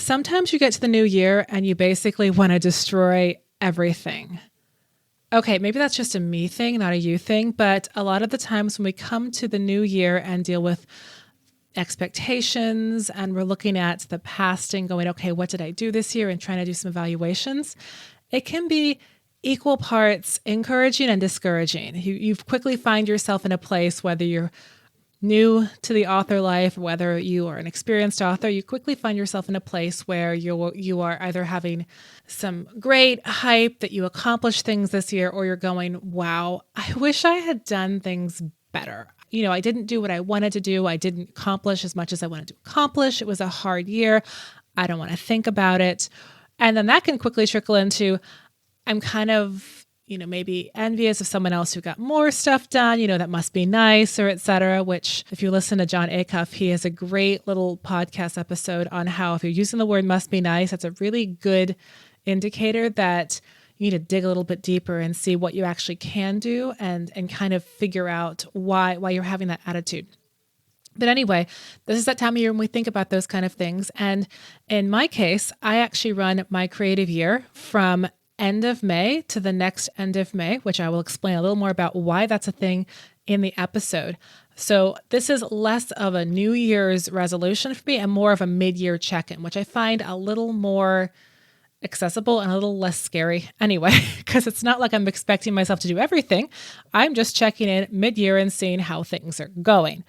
Sometimes you get to the new year and you basically want to destroy everything. Okay, maybe that's just a me thing, not a you thing, but a lot of the times when we come to the new year and deal with expectations and we're looking at the past and going, okay, what did I do this year, and trying to do some evaluations, it can be equal parts encouraging and discouraging. You quickly find yourself in a place, whether you're new to the author life, whether you are an experienced author, you quickly find yourself in a place where you are either having some great hype that you accomplished things this year, or you're going, wow, I wish I had done things better. I didn't do what I wanted to do. I didn't accomplish as much as I wanted to accomplish. It was a hard year. I don't want to think about it. And then that can quickly trickle into, I'm kind of maybe envious of someone else who got more stuff done, that must be nice, or et cetera, which if you listen to John Acuff, he has a great little podcast episode on how if you're using the word must be nice, that's a really good indicator that you need to dig a little bit deeper and see what you actually can do and kind of figure out why you're having that attitude. But anyway, this is that time of year when we think about those kind of things. And in my case, I actually run my creative year from end of May to the next end of May, which I will explain a little more about why that's a thing in the episode. So this is less of a New Year's resolution for me and more of a mid-year check-in, which I find a little more accessible and a little less scary anyway, because it's not like I'm expecting myself to do everything. I'm just checking in mid-year and seeing how things are going.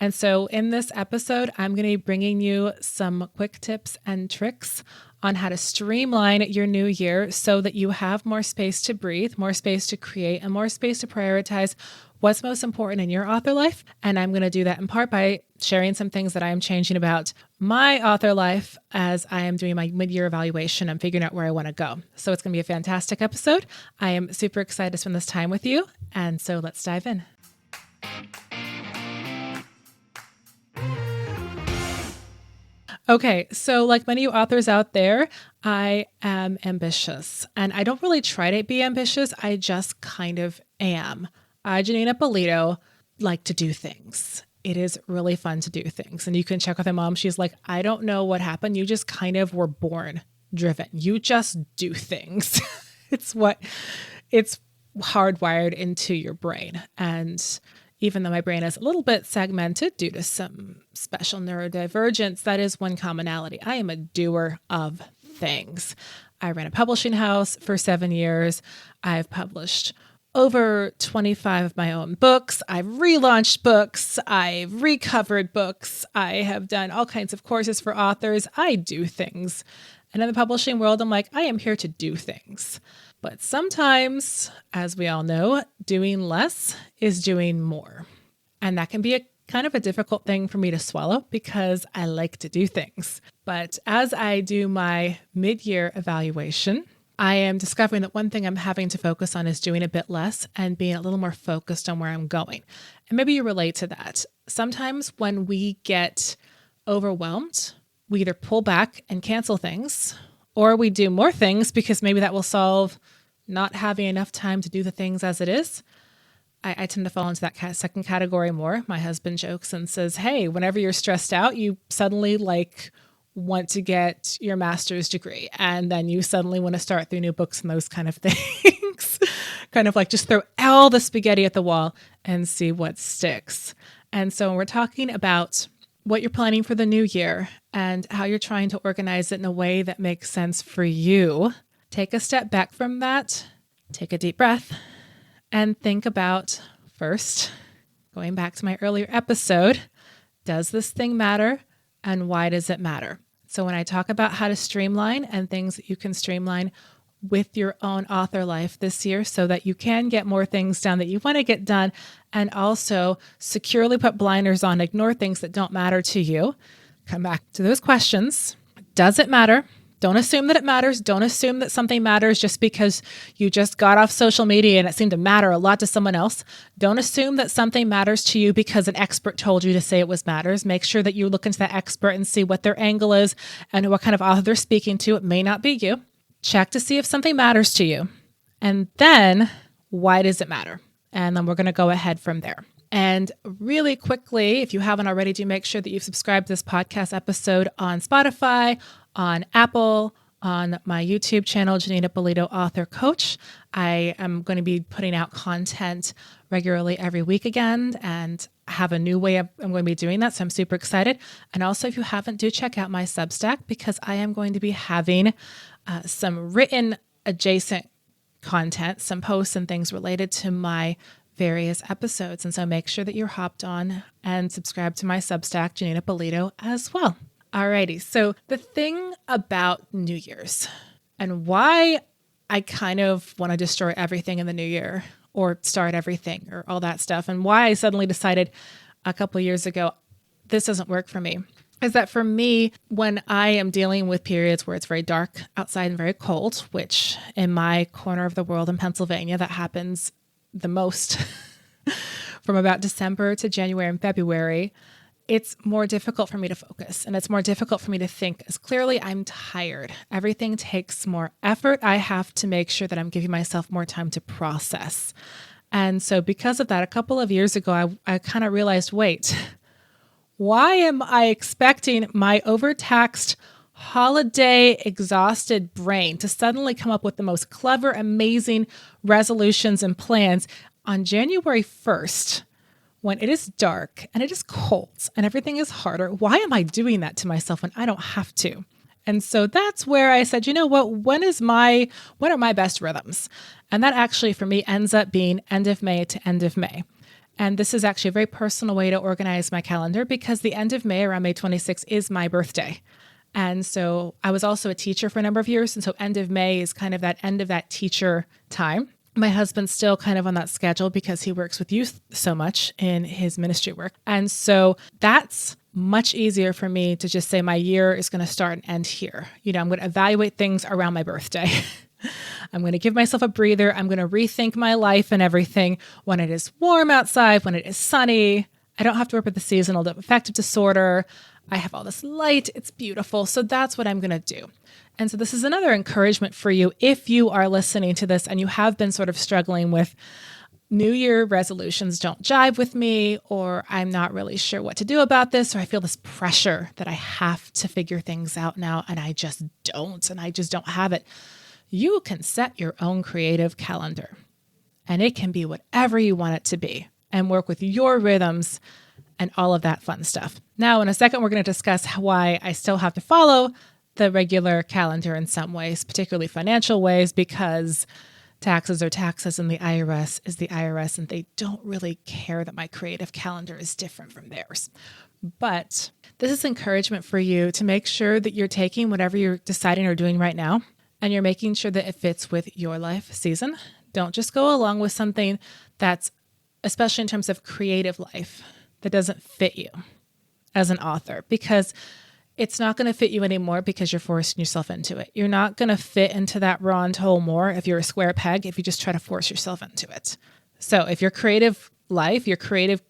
And so in this episode, I'm going to be bringing you some quick tips and tricks on how to streamline your new year so that you have more space to breathe, more space to create, and more space to prioritize what's most important in your author life. And I'm going to do that in part by sharing some things that I am changing about my author life as I am doing my mid-year evaluation and figuring out where I want to go. So it's going to be a fantastic episode. I am super excited to spend this time with you. And so let's dive in. Okay, so like many authors out there, I am ambitious, and I don't really try to be ambitious. I just kind of am. I, Janina Polito, like to do things. It is really fun to do things. And you can check with my mom. She's like, I don't know what happened. You just kind of were born driven. You just do things. It's hardwired into your brain. And even though my brain is a little bit segmented due to some special neurodivergence, that is one commonality. I am a doer of things. I ran a publishing house for 7 years. I've published over 25 of my own books. I've relaunched books. I've recovered books. I have done all kinds of courses for authors. I do things. And in the publishing world, I'm like, I am here to do things. But sometimes, as we all know, doing less is doing more. And that can be a kind of a difficult thing for me to swallow because I like to do things. But as I do my mid-year evaluation, I am discovering that one thing I'm having to focus on is doing a bit less and being a little more focused on where I'm going. And maybe you relate to that. Sometimes when we get overwhelmed, we either pull back and cancel things, or we do more things because maybe that will solve not having enough time to do the things as it is. I tend to fall into that second category more. My husband jokes and says, hey, whenever you're stressed out, you suddenly want to get your master's degree. And then you suddenly want to start 3 new books and those kind of things. Kind of like just throw all the spaghetti at the wall and see what sticks. And so when we're talking about what you're planning for the new year and how you're trying to organize it in a way that makes sense for you, take a step back from that, take a deep breath, and think about, first, going back to my earlier episode, does this thing matter and why does it matter? So when I talk about how to streamline and things that you can streamline with your own author life this year so that you can get more things done that you want to get done and also securely put blinders on, ignore things that don't matter to you, come back to those questions. Does it matter? Don't assume that it matters. Don't assume that something matters just because you just got off social media and it seemed to matter a lot to someone else. Don't assume that something matters to you because an expert told you to say it matters. Make sure that you look into that expert and see what their angle is and what kind of author they're speaking to. It may not be you. Check to see if something matters to you. And then, why does it matter? And then we're going to go ahead from there. And really quickly, if you haven't already, do make sure that you've subscribed to this podcast episode on Spotify, on Apple, on my YouTube channel, Janina Polito, author coach. I am going to be putting out content regularly every week again, and have a new way I'm going to be doing that. So I'm super excited. And also, if you haven't, do check out my Substack, because I am going to be having some written adjacent content, some posts and things related to my various episodes. And so make sure that you're hopped on and subscribe to my Substack, Janina Polito, as well. Alrighty, so the thing about New Year's and why I kind of want to destroy everything in the new year or start everything or all that stuff, and why I suddenly decided a couple of years ago, this doesn't work for me, is that for me, when I am dealing with periods where it's very dark outside and very cold, which in my corner of the world in Pennsylvania, that happens the most from about December to January and February, it's more difficult for me to focus, and it's more difficult for me to think as clearly. I'm tired. Everything takes more effort. I have to make sure that I'm giving myself more time to process. And so because of that, a couple of years ago, I kind of realized, wait, why am I expecting my overtaxed, holiday, exhausted brain to suddenly come up with the most clever, amazing resolutions and plans on January 1st? When it is dark and it is cold and everything is harder? Why am I doing that to myself when I don't have to? And so that's where I said, you know what, when are my best rhythms? And that actually for me ends up being end of May to end of May. And this is actually a very personal way to organize my calendar, because the end of May, around May 26th, is my birthday. And so I was also a teacher for a number of years. And so end of May is kind of that end of that teacher time. My husband's still kind of on that schedule because he works with youth so much in his ministry work. And so that's much easier for me to just say my year is going to start and end here. You know, I'm going to evaluate things around my birthday. I'm going to give myself a breather. I'm going to rethink my life and everything when it is warm outside, when it is sunny. I don't have to work with the seasonal affective disorder. I have all this light. It's beautiful. So that's what I'm going to do. And so this is another encouragement for you if you are listening to this and you have been sort of struggling with New Year resolutions don't jive with me, or I'm not really sure what to do about this, or I feel this pressure that I have to figure things out now and I just don't have it. You can set your own creative calendar, and it can be whatever you want it to be and work with your rhythms and all of that fun stuff. Now, in a second, we're going to discuss why I still have to follow the regular calendar in some ways, particularly financial ways, because taxes are taxes and the IRS is the IRS, and they don't really care that my creative calendar is different from theirs. But this is encouragement for you to make sure that you're taking whatever you're deciding or doing right now, and you're making sure that it fits with your life season. Don't just go along with something that's, especially in terms of creative life, that doesn't fit you as an author, because it's not going to fit you anymore because you're forcing yourself into it. You're not going to fit into that round hole more if you're a square peg, if you just try to force yourself into it. So if your creative life, your creative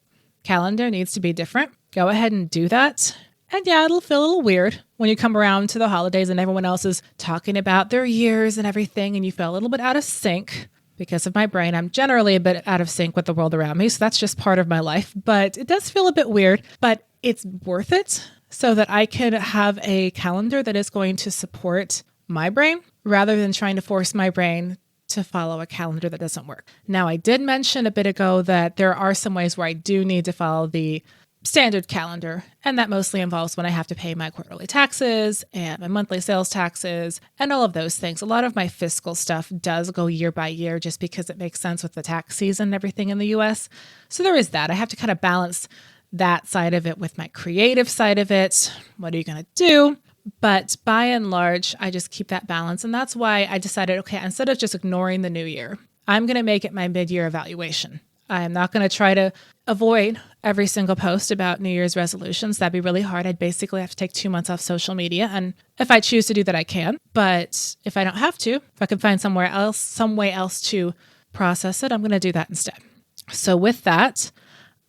calendar needs to be different, go ahead and do that. And yeah, it'll feel a little weird when you come around to the holidays and everyone else is talking about their years and everything, and you feel a little bit out of sync. Because of my brain, I'm generally a bit out of sync with the world around me. So that's just part of my life. But it does feel a bit weird, but it's worth it so that I can have a calendar that is going to support my brain rather than trying to force my brain to follow a calendar that doesn't work. Now, I did mention a bit ago that there are some ways where I do need to follow the standard calendar, and that mostly involves when I have to pay my quarterly taxes and my monthly sales taxes and all of those things. A lot of my fiscal stuff does go year by year just because it makes sense with the tax season and everything in the US. So there is that. I have to kind of balance that side of it with my creative side of it. What are you going to do? But by and large, I just keep that balance. And that's why I decided, okay, instead of just ignoring the new year, I'm going to make it my mid-year evaluation. I'm not going to try to avoid every single post about New Year's resolutions. That'd be really hard. I'd basically have to take 2 months off social media. And if I choose to do that, I can. But if I don't have to, if I can find some way else to process it, I'm going to do that instead. So with that,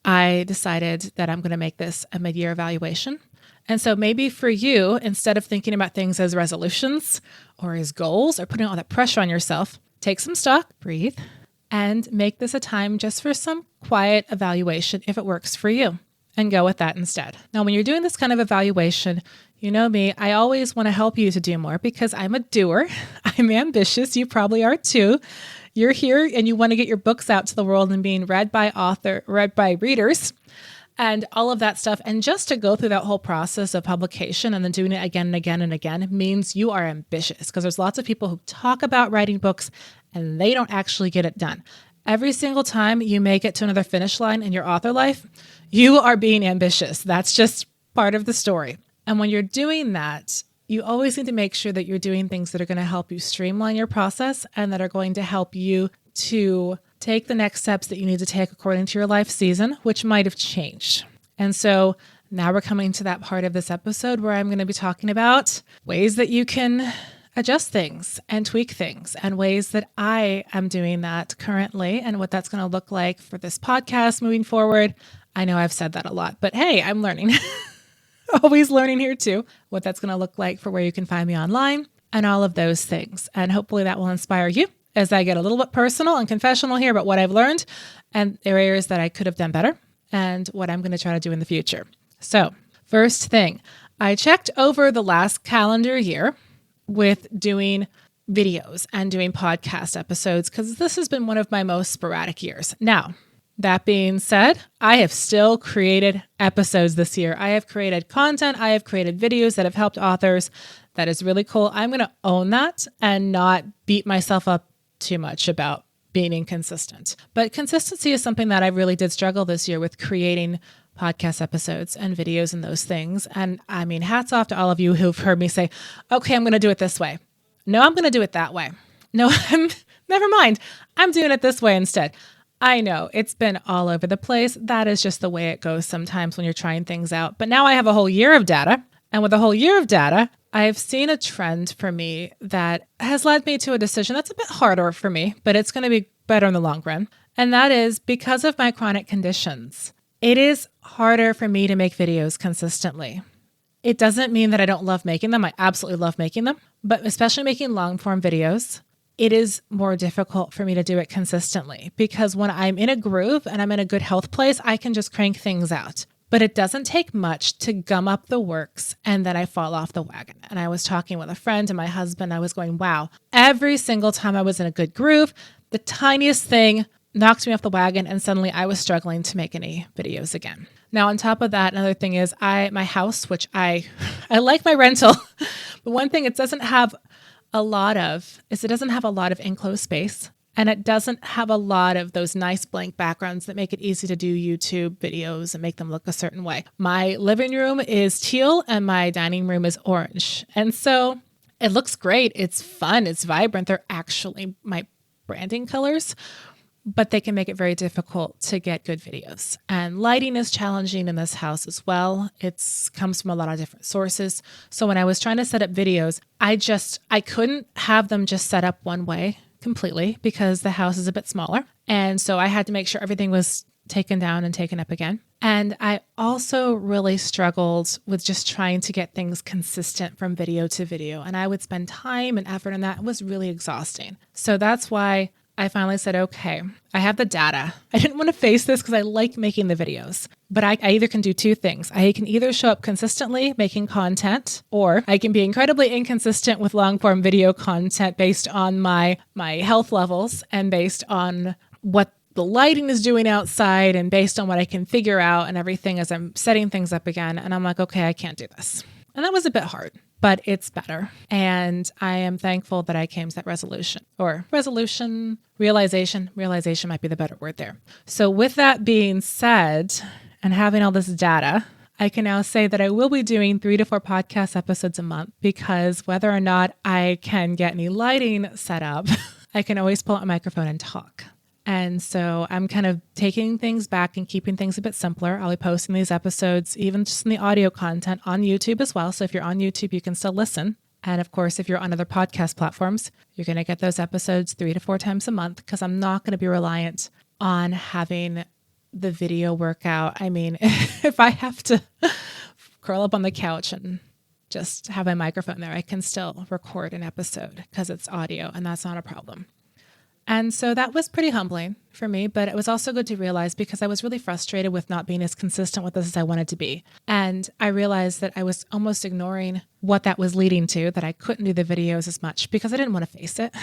I decided that I'm going to make this a mid-year evaluation. And so maybe for you, instead of thinking about things as resolutions or as goals or putting all that pressure on yourself, take some stock, breathe, and make this a time just for some quiet evaluation if it works for you, and go with that instead. Now, when you're doing this kind of evaluation, you know me, I always want to help you to do more because I'm a doer. I'm ambitious. You probably are too. You're here and you want to get your books out to the world and being read by readers and all of that stuff. And just to go through that whole process of publication and then doing it again and again and again means you are ambitious, because there's lots of people who talk about writing books and they don't actually get it done. Every single time you make it to another finish line in your author life, you are being ambitious. That's just part of the story. And when you're doing that, you always need to make sure that you're doing things that are going to help you streamline your process and that are going to help you to take the next steps that you need to take according to your life season, which might have changed. And so now we're coming to that part of this episode where I'm going to be talking about ways that you can adjust things and tweak things, and ways that I am doing that currently and what that's going to look like for this podcast moving forward. I know I've said that a lot, but hey, I'm learning. Always learning here too, what that's going to look like for where you can find me online and all of those things. And hopefully that will inspire you as I get a little bit personal and confessional here about what I've learned and areas that I could have done better and what I'm going to try to do in the future. So first thing, I checked over the last calendar year with doing videos and doing podcast episodes because this has been one of my most sporadic years. Now, that being said, I have still created episodes this year. I have created content. I have created videos that have helped authors. That is really cool. I'm going to own that and not beat myself up too much about being inconsistent. But consistency is something that I really did struggle this year with, creating podcast episodes and videos and those things. And I mean, hats off to all of you who've heard me say, okay, I'm going to do it this way. No, I'm going to do it that way. No, never mind. I'm doing it this way instead. I know it's been all over the place. That is just the way it goes sometimes when you're trying things out. But now I have a whole year of data. And with a whole year of data, I've seen a trend for me that has led me to a decision that's a bit harder for me, but it's going to be better in the long run. And that is because of my chronic conditions. It is harder for me to make videos consistently. It doesn't mean that I don't love making them. I absolutely love making them, but especially making long form videos, it is more difficult for me to do it consistently because when I'm in a groove and I'm in a good health place, I can just crank things out. But it doesn't take much to gum up the works and then I fall off the wagon. And I was talking with a friend and my husband, I was going, wow, every single time I was in a good groove, the tiniest thing knocked me off the wagon and suddenly I was struggling to make any videos again. Now, on top of that, another thing is my house, which I like my rental, but one thing it doesn't have a lot of enclosed space, and it doesn't have a lot of those nice blank backgrounds that make it easy to do YouTube videos and make them look a certain way. My living room is teal and my dining room is orange. And so it looks great. It's fun. It's vibrant. They're actually my branding colors, but they can make it very difficult to get good videos. And lighting is challenging in this house as well. It comes from a lot of different sources. So when I was trying to set up videos, I couldn't have them just set up one way completely because the house is a bit smaller. And so I had to make sure everything was taken down and taken up again. And I also really struggled with just trying to get things consistent from video to video. And I would spend time and effort on that. It was really exhausting. So that's why I finally said, okay, I have the data. I didn't want to face this because I like making the videos, but I either can do two things. I can either show up consistently making content, or I can be incredibly inconsistent with long form video content based on my health levels and based on what the lighting is doing outside and based on what I can figure out and everything as I'm setting things up again. And I'm like, okay, I can't do this. And that was a bit hard, but it's better. And I am thankful that I came to that realization might be the better word there. So with that being said, and having all this data, I can now say that I will be doing 3 to 4 podcast episodes a month because whether or not I can get any lighting set up, I can always pull out a microphone and talk. And so I'm kind of taking things back and keeping things a bit simpler. I'll be posting these episodes, even just in the audio content, on YouTube as well. So if you're on YouTube, you can still listen. And of course, if you're on other podcast platforms, you're going to get those episodes 3 to 4 times a month because I'm not going to be reliant on having the video work out. I mean, if I have to curl up on the couch and just have my microphone there, I can still record an episode because it's audio and that's not a problem. And so that was pretty humbling for me, but it was also good to realize because I was really frustrated with not being as consistent with this as I wanted to be. And I realized that I was almost ignoring what that was leading to, that I couldn't do the videos as much because I didn't want to face it.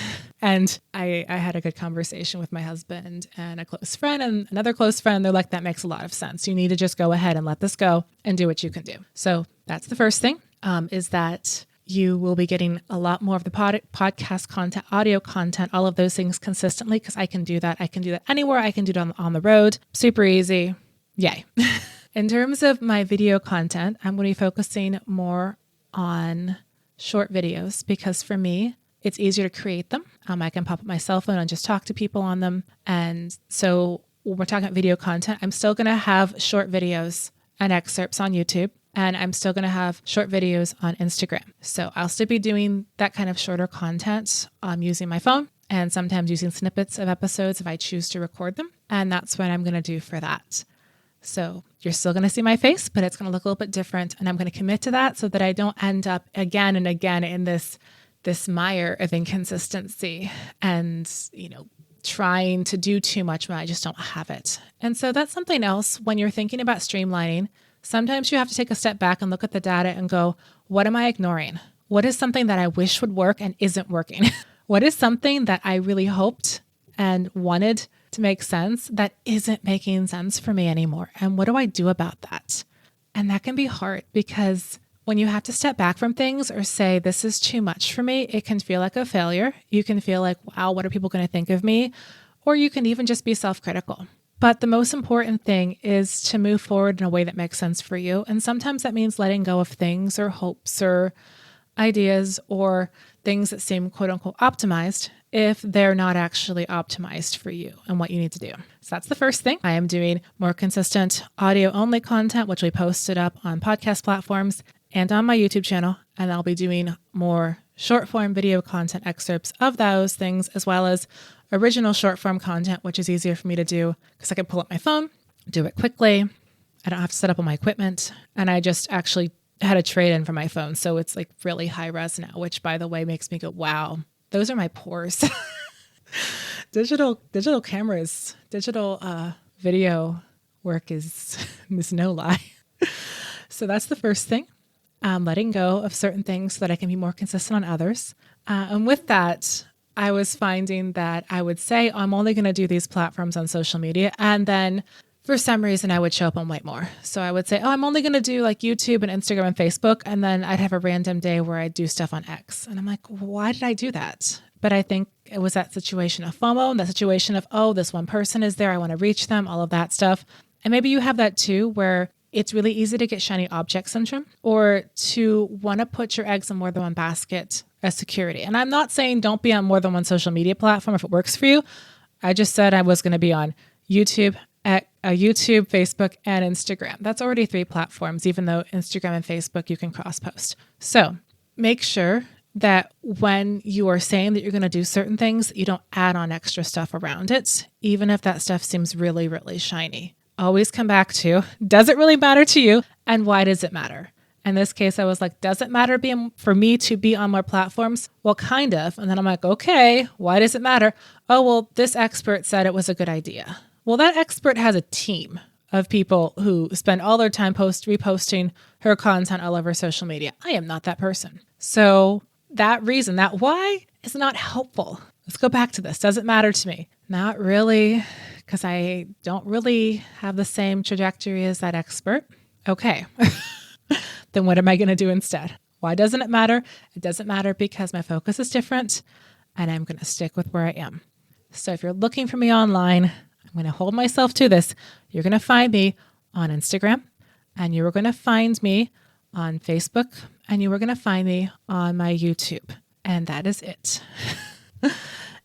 And I had a good conversation with my husband and a close friend and another close friend. They're like, that makes a lot of sense. You need to just go ahead and let this go and do what you can do. So that's the first thing, is that you will be getting a lot more of the podcast content, audio content, all of those things consistently because I can do that. I can do that anywhere. I can do it on the road. Super easy. Yay. In terms of my video content, I'm going to be focusing more on short videos because for me, it's easier to create them. I can pop up my cell phone and just talk to people on them. And so when we're talking about video content, I'm still going to have short videos and excerpts on YouTube. And I'm still going to have short videos on Instagram. So I'll still be doing that kind of shorter content using my phone and sometimes using snippets of episodes if I choose to record them. And that's what I'm going to do for that. So you're still going to see my face, but it's going to look a little bit different. And I'm going to commit to that so that I don't end up again and again in this mire of inconsistency and, trying to do too much when I just don't have it. And so that's something else when you're thinking about streamlining. Sometimes you have to take a step back and look at the data and go, what am I ignoring? What is something that I wish would work and isn't working? What is something that I really hoped and wanted to make sense that isn't making sense for me anymore? And what do I do about that? And that can be hard because when you have to step back from things or say, this is too much for me, it can feel like a failure. You can feel like, wow, what are people going to think of me? Or you can even just be self-critical. But the most important thing is to move forward in a way that makes sense for you. And sometimes that means letting go of things or hopes or ideas or things that seem quote unquote optimized if they're not actually optimized for you and what you need to do. So that's the first thing. I am doing more consistent audio only content, which we posted up on podcast platforms and on my YouTube channel. And I'll be doing more short form video content excerpts of those things, as well as original short form content, which is easier for me to do because I can pull up my phone, do it quickly. I don't have to set up all my equipment. And I just actually had a trade in for my phone. So it's like really high res now, which by the way, makes me go, wow, those are my pores. Digital cameras, digital video work is no lie. So that's the first thing. Letting go of certain things so that I can be more consistent on others. And with that, I was finding that I would say, I'm only going to do these platforms on social media. And then for some reason, I would show up on way more. So I would say, I'm only going to do like YouTube and Instagram and Facebook. And then I'd have a random day where I'd do stuff on X. And I'm like, why did I do that? But I think it was that situation of FOMO and that situation of, this one person is there. I want to reach them, all of that stuff. And maybe you have that too, where it's really easy to get shiny object syndrome or to want to put your eggs in more than one basket as security. And I'm not saying don't be on more than one social media platform if it works for you. I just said I was going to be on YouTube, Facebook, and Instagram. That's already 3 platforms, even though Instagram and Facebook you can cross-post. So make sure that when you are saying that you're going to do certain things, you don't add on extra stuff around it, even if that stuff seems really, really shiny. Always come back to, does it really matter to you? And why does it matter? In this case, I was like, does it matter for me to be on more platforms? Well, kind of. And then I'm like, okay, why does it matter? Oh, well, this expert said it was a good idea. Well, that expert has a team of people who spend all their time reposting her content all over social media. I am not that person. So that reason, that why is not helpful. Let's go back to this. Does it matter to me? Not really, because I don't really have the same trajectory as that expert. Okay. Then what am I going to do instead? Why doesn't it matter? It doesn't matter because my focus is different and I'm going to stick with where I am. So if you're looking for me online, I'm going to hold myself to this. You're going to find me on Instagram and you are going to find me on Facebook and you are going to find me on my YouTube. And that is it.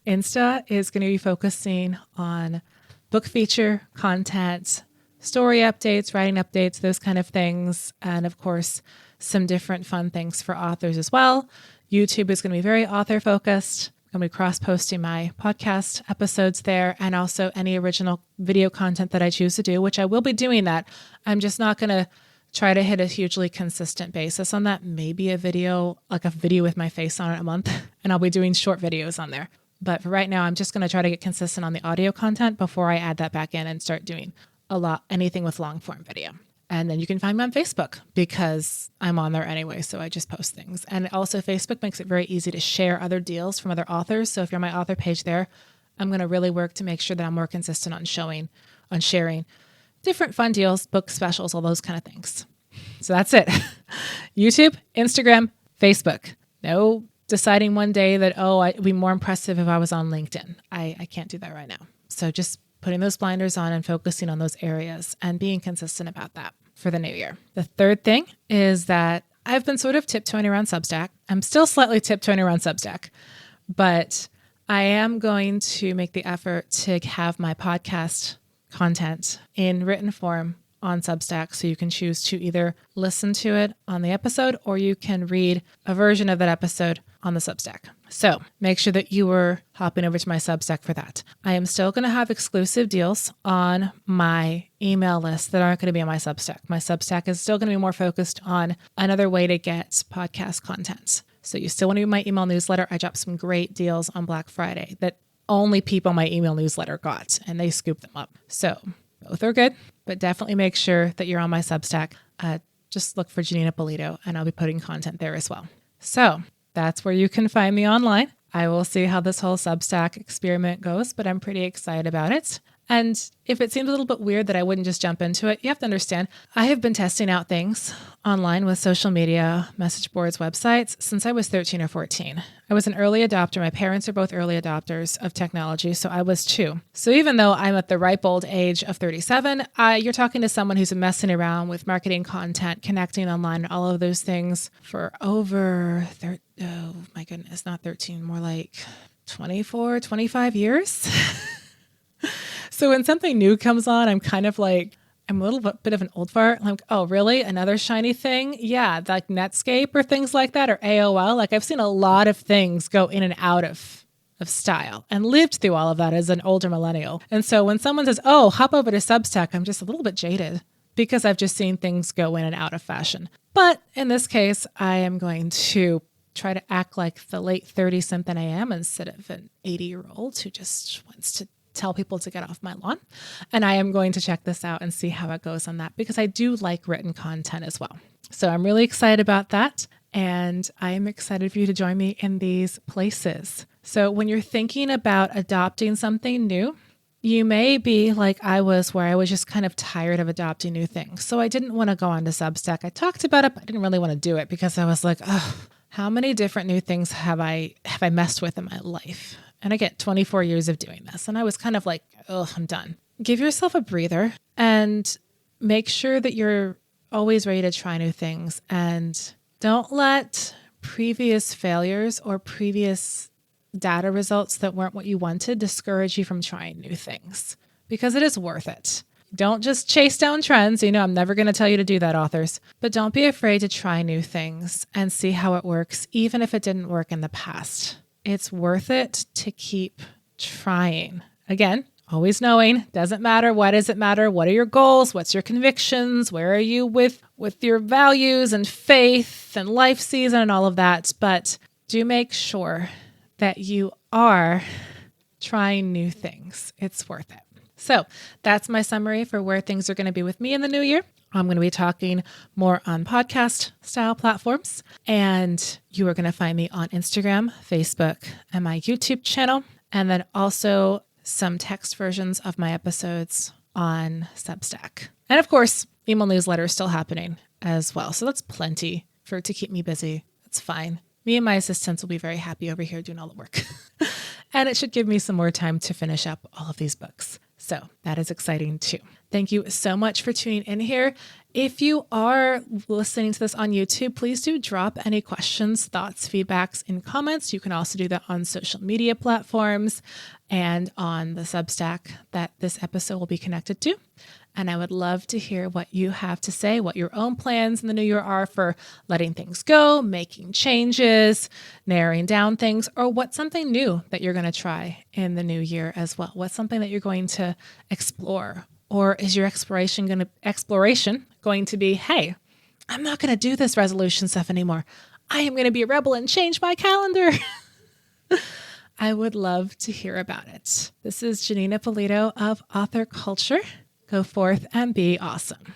Insta is going to be focusing on book feature content, story updates, writing updates, those kind of things. And of course, some different fun things for authors as well. YouTube is going to be very author focused. I'm going to be cross-posting my podcast episodes there and also any original video content that I choose to do, which I will be doing that. I'm just not going to try to hit a hugely consistent basis on that. Maybe a video with my face on it a month, and I'll be doing short videos on there. But for right now, I'm just going to try to get consistent on the audio content before I add that back in and start doing anything with long form video. And then you can find me on Facebook because I'm on there anyway. So I just post things. And also Facebook makes it very easy to share other deals from other authors. So if you're on my author page there, I'm going to really work to make sure that I'm more consistent on sharing different fun deals, book specials, all those kind of things. So that's it. YouTube, Instagram, Facebook. No deciding one day that, it'd be more impressive if I was on LinkedIn. I can't do that right now. So just putting those blinders on and focusing on those areas and being consistent about that for the new year. The third thing is that I've been sort of tiptoeing around Substack. I'm still slightly tiptoeing around Substack, but I am going to make the effort to have my podcast content in written form on Substack, so you can choose to either listen to it on the episode or you can read a version of that episode on the Substack. So make sure that you are hopping over to my Substack for that. I am still going to have exclusive deals on my email list that aren't going to be on my Substack. My Substack is still going to be more focused on another way to get podcast content. So you still want to be my email newsletter. I dropped some great deals on Black Friday that only people in my email newsletter got, and they scooped them up. So both are good, but definitely make sure that you're on my Substack. Just look for Janina Polito, and I'll be putting content there as well. So that's where you can find me online. I will see how this whole Substack experiment goes, but I'm pretty excited about it. And if it seems a little bit weird that I wouldn't just jump into it, you have to understand, I have been testing out things online with social media, message boards, websites since I was 13 or 14. I was an early adopter. My parents are both early adopters of technology, so I was too. So even though I'm at the ripe old age of 37, you're talking to someone who's been messing around with marketing content, connecting online, all of those things for over, oh my goodness, not 13, more like 24, 25 years. So when something new comes on, I'm kind of like, I'm a little bit of an old fart. I'm like, oh, really? Another shiny thing? Yeah, like Netscape or things like that, or AOL. Like I've seen a lot of things go in and out of style and lived through all of that as an older millennial. And so when someone says, oh, hop over to Substack, I'm just a little bit jaded because I've just seen things go in and out of fashion. But in this case, I am going to try to act like the late 30-something I am instead of an 80-year-old who just wants to tell people to get off my lawn. And I am going to check this out and see how it goes on that because I do like written content as well. So I'm really excited about that. And I am excited for you to join me in these places. So when you're thinking about adopting something new, you may be like I was, where I was just kind of tired of adopting new things. So I didn't want to go on to Substack. I talked about it, but I didn't really want to do it because I was like, oh, how many different new things have I messed with in my life? And I get 24 years of doing this. And I was kind of like, oh, I'm done. Give yourself a breather and make sure that you're always ready to try new things. And don't let previous failures or previous data results that weren't what you wanted discourage you from trying new things because it is worth it. Don't just chase down trends. I'm never going to tell you to do that, authors. But don't be afraid to try new things and see how it works, even if it didn't work in the past. It's worth it to keep trying. Again, always knowing, doesn't matter. Why does it matter? What are your goals? What's your convictions? Where are you with your values and faith and life season and all of that? But do make sure that you are trying new things. It's worth it. So that's my summary for where things are going to be with me in the new year. I'm going to be talking more on podcast style platforms, and you are going to find me on Instagram, Facebook, and my YouTube channel, and then also some text versions of my episodes on Substack. And of course, email newsletter is still happening as well. So that's plenty to keep me busy. That's fine. Me and my assistants will be very happy over here doing all the work. And it should give me some more time to finish up all of these books. So that is exciting too. Thank you so much for tuning in here. If you are listening to this on YouTube, please do drop any questions, thoughts, feedbacks in comments. You can also do that on social media platforms and on the Substack that this episode will be connected to. And I would love to hear what you have to say, what your own plans in the new year are for letting things go, making changes, narrowing down things, or what's something new that you're going to try in the new year as well. What's something that you're going to explore? Or is your exploration going to be, hey, I'm not going to do this resolution stuff anymore. I am going to be a rebel and change my calendar. I would love to hear about it. This is Janina Polito of Author Culture. Go forth and be awesome.